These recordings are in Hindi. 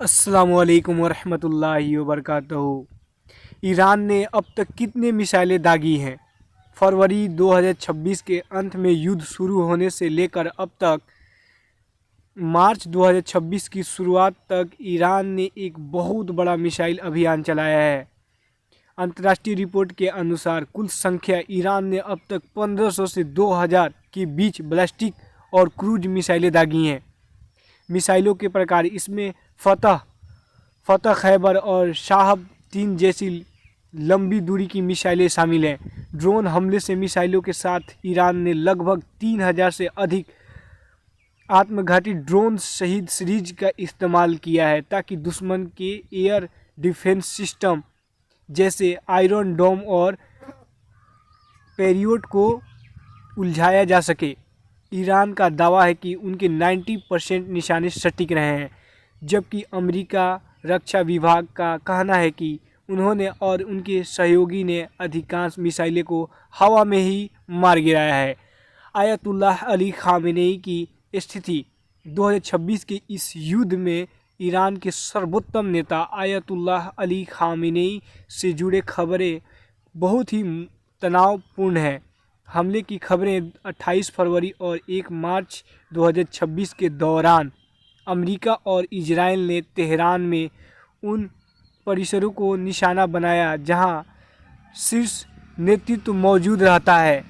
अस्सलामुअलैकुम वरहमतुल्लाहि वबरकातुहू। ईरान ने अब तक कितने मिसाइलें दागी हैं? फरवरी 2026 के अंत में युद्ध शुरू होने से लेकर अब तक मार्च 2026 की शुरुआत तक ईरान ने एक बहुत बड़ा मिसाइल अभियान चलाया है। अंतर्राष्ट्रीय रिपोर्ट के अनुसार कुल संख्या ईरान ने अब तक 1500 से 2000 के बीच बैलिस्टिक और क्रूज मिसाइलें दागी हैं। मिसाइलों के प्रकार इसमें फतह खैबर और शाहब 3 जैसी लंबी दूरी की मिसाइलें शामिल हैं। ड्रोन हमले से मिसाइलों के साथ ईरान ने लगभग 3000 से अधिक आत्मघाती ड्रोन सहित सीरीज का इस्तेमाल किया है ताकि दुश्मन के एयर डिफेंस सिस्टम जैसे आयरन डोम और पेरियोट को उलझाया जा सके। ईरान का दावा है कि उनके 90% निशाने सटीक रहे हैं, जबकि अमेरिका रक्षा विभाग का कहना है कि उन्होंने और उनके सहयोगी ने अधिकांश मिसाइलें को हवा में ही मार गिराया है। आयतुल्लाह अली खामेनेई की स्थिति 2026 के इस युद्ध में ईरान के सर्वोत्तम नेता आयतुल्लाह अली खामेनेई से जुड़े खबरें बहुत ही तनावपूर्ण हैं। हमले की खबरें 28 फरवरी और 1 मार्च 2026 के दौरान अमेरिका और इजराइल ने तेहरान में उन परिसरों को निशाना बनाया जहां शीर्ष नेतृत्व मौजूद रहता है।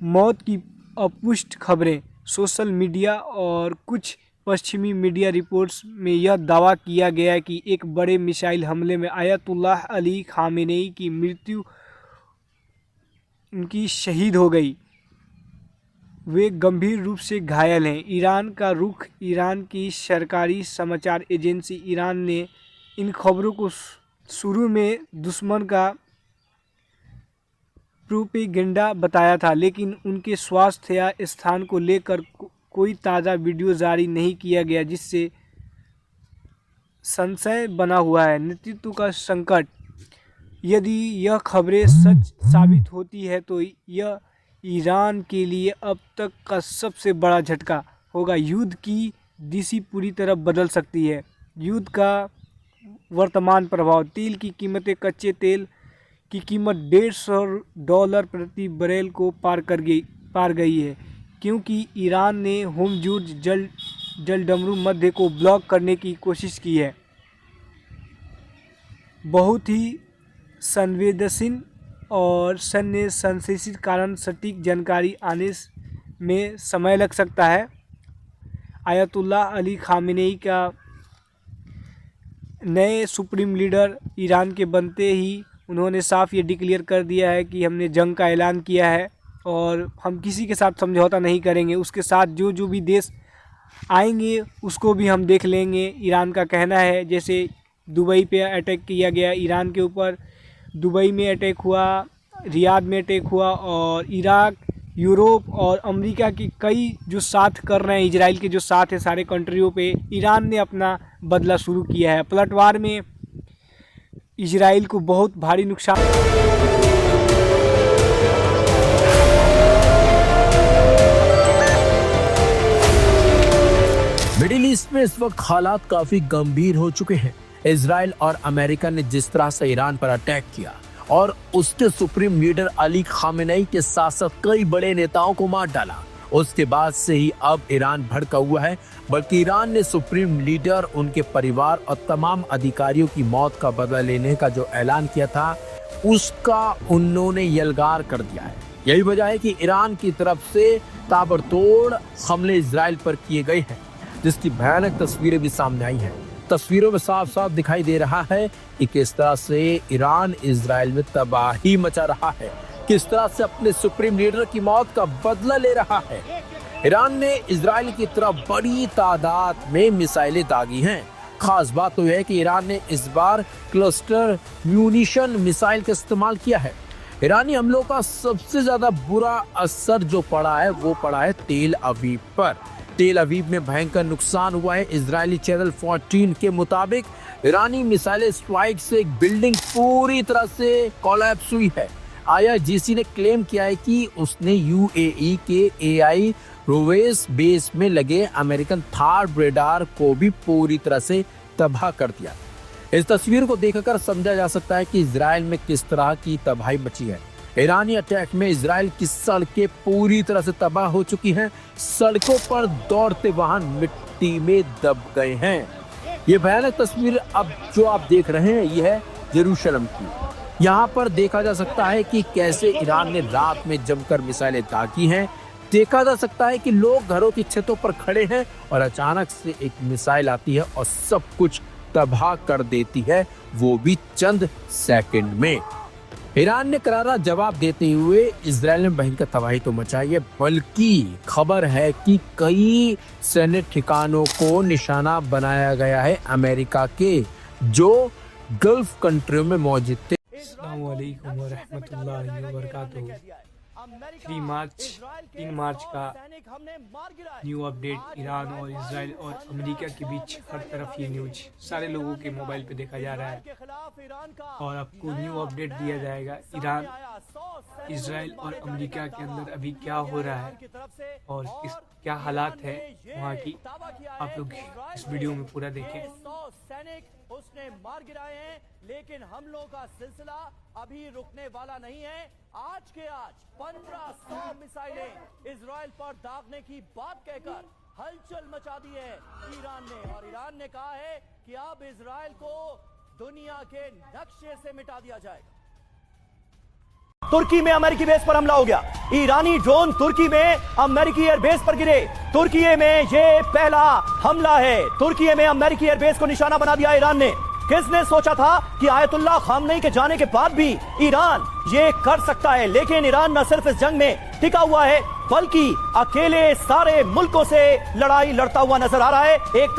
मौत की अपुष्ट खबरें सोशल मीडिया और कुछ पश्चिमी मीडिया रिपोर्ट्स में यह दावा किया गया कि एक बड़े मिसाइल हमले में आयतुल्लाह अली खामेनेई की मृत्यु उनकी शहीद हो गई। वे गंभीर रूप से घायल हैं। ईरान का रुख। ईरान की सरकारी समाचार एजेंसी ईरान ने इन खबरों को शुरू में दुश्मन का प्रोपेगेंडा बताया था, लेकिन उनके स्वास्थ्य या स्थान को लेकर कोई ताज़ा वीडियो जारी नहीं किया गया, जिससे संशय बना हुआ है। नेतृत्व का संकट। यदि यह खबरें सच साबित होती है तो यह ईरान के लिए अब तक का सबसे बड़ा झटका होगा। युद्ध की दिशा पूरी तरह बदल सकती है। युद्ध का वर्तमान प्रभाव। तेल की कीमतें। कच्चे तेल की कीमत $150 प्रति बैरल को पार गई है, क्योंकि ईरान ने होर्मुज़ जलडमरू मध्य को ब्लॉक करने की कोशिश की है। बहुत ही संवेदनशील और सैन्य संशोधित कारण सटीक जानकारी आने में समय लग सकता है। आयतुल्लाह अली खामेनेई का नए सुप्रीम लीडर ईरान के बनते ही उन्होंने साफ ये डिक्लेयर कर दिया है कि हमने जंग का ऐलान किया है और हम किसी के साथ समझौता नहीं करेंगे। उसके साथ जो भी देश आएंगे उसको भी हम देख लेंगे, ईरान का कहना है। जैसे दुबई पे अटैक किया गया ईरान के ऊपर, दुबई में अटैक हुआ, रियाद में अटैक हुआ, और इराक, यूरोप और अमेरिका के कई जो साथ कर रहे हैं, इजराइल के जो साथ है सारे कंट्रियों पे ईरान ने अपना बदला शुरू किया है। पलटवार में इजराइल को बहुत भारी नुकसान। मिडिल ईस्ट में इस वक्त हालात काफी गंभीर हो चुके हैं। इजराइल और अमेरिका ने जिस तरह से ईरान पर अटैक किया और उसके सुप्रीम लीडर अली खामेनेई के साथ साथ कई बड़े नेताओं को मार डाला, उसके बाद से ही अब ईरान भड़का हुआ है। बल्कि ईरान ने सुप्रीम लीडर, उनके परिवार और तमाम अधिकारियों की मौत का बदला लेने का जो ऐलान किया था उसका उन्होंने यलगार कर दिया है। यही वजह है कि ईरान की तरफ से ताबड़तोड़ हमले इजराइल पर किए गए हैं, जिसकी भयानक तस्वीरें भी सामने आई हैं। तस्वीरों में साफ साफ दिखाई दे रहा है कि किस तरह से ईरान इजराइल में तबाही मचा रहा है, किस तरह से अपने सुप्रीम लीडर की मौत का बदला ले रहा है। ईरान ने इजराइल की तरफ बड़ी तादाद में मिसाइलें दागी हैं। खास बात तो यह है कि ईरान ने इस बार क्लस्टर म्यूनिशन मिसाइल का इस्तेमाल किया है। ईरानी हमलों का सबसे ज्यादा बुरा असर जो पड़ा है वो पड़ा है तेल अवीव पर। तेल अवीव में भयंकर नुकसान हुआ है। इजरायली चैनल 14 के मुताबिक ईरानी मिसाइल स्ट्राइक से एक बिल्डिंग पूरी तरह से कोलैप्स हुई है। IRGC ने क्लेम किया है कि उसने UAE के AI रोवेस बेस में लगे अमेरिकन थार्ड रेडार को भी पूरी तरह से तबाह कर दिया। इस तस्वीर को देखकर समझा जा सकता है कि इजराइल में किस तरह की तबाही मची है। ईरानी अटैक में इजराइल की सड़कें पूरी तरह से तबाह हो चुकी हैं। सड़कों पर दौड़ते वाहन मिट्टी में दब गए हैं। ये भयानक तस्वीर अब जो आप देख रहे हैं ये है यरूशलेम की। यहाँ पर देखा जा सकता है कि कैसे ईरान ने रात में जमकर मिसाइलें दागी हैं। देखा जा सकता है कि लोग घरों की छतों पर खड़े हैं और अचानक से एक मिसाइल आती है और सब कुछ तबाह कर देती है, वो भी चंद सेकंड में। ईरान ने करारा जवाब देते हुए इजराइल में भयंकर तबाही तो मचाई है, बल्कि खबर है कि कई सैन्य ठिकानों को निशाना बनाया गया है अमेरिका के, जो गल्फ कंट्रियों में मौजूद थे। अस्सलामु अलैकुम व रहमतुल्लाहि व बरकातुहू। 3 मार्च का न्यू अपडेट। ईरान और इजराइल और अमेरिका के बीच हर तरफ ये न्यूज सारे लोगों के मोबाइल पे देखा जा रहा है और आपको न्यू अपडेट दिया जाएगा। ईरान, इजराइल और अमेरिका के अंदर अभी क्या हो रहा है और क्या हालात है वहाँ की, आप लोग इस वीडियो में पूरा देखें। उसने मार गिराए हैं, लेकिन हमलों का सिलसिला अभी रुकने वाला नहीं है। आज के आज 1500 मिसाइलें इजराइल पर दागने की बात कहकर हलचल मचा दी है ईरान ने, और ईरान ने कहा है कि अब इजराइल को दुनिया के नक्शे से मिटा दिया जाएगा। तुर्की में अमेरिकी बेस पर हमला हो गया। ईरानी ड्रोन तुर्की में अमेरिकी एयरबेस पर गिरे। तुर्की में ये पहला हमला है। तुर्की में अमेरिकी एयरबेस को निशाना बना दिया ईरान ने। किसने सोचा था कि आयतुल्लाह खामनेई के जाने के बाद भी ईरान ये कर सकता है, लेकिन ईरान न सिर्फ इस जंग में टिका हुआ है बल्कि अकेले सारे मुल्कों से लड़ाई लड़ता हुआ नजर आ रहा है। एक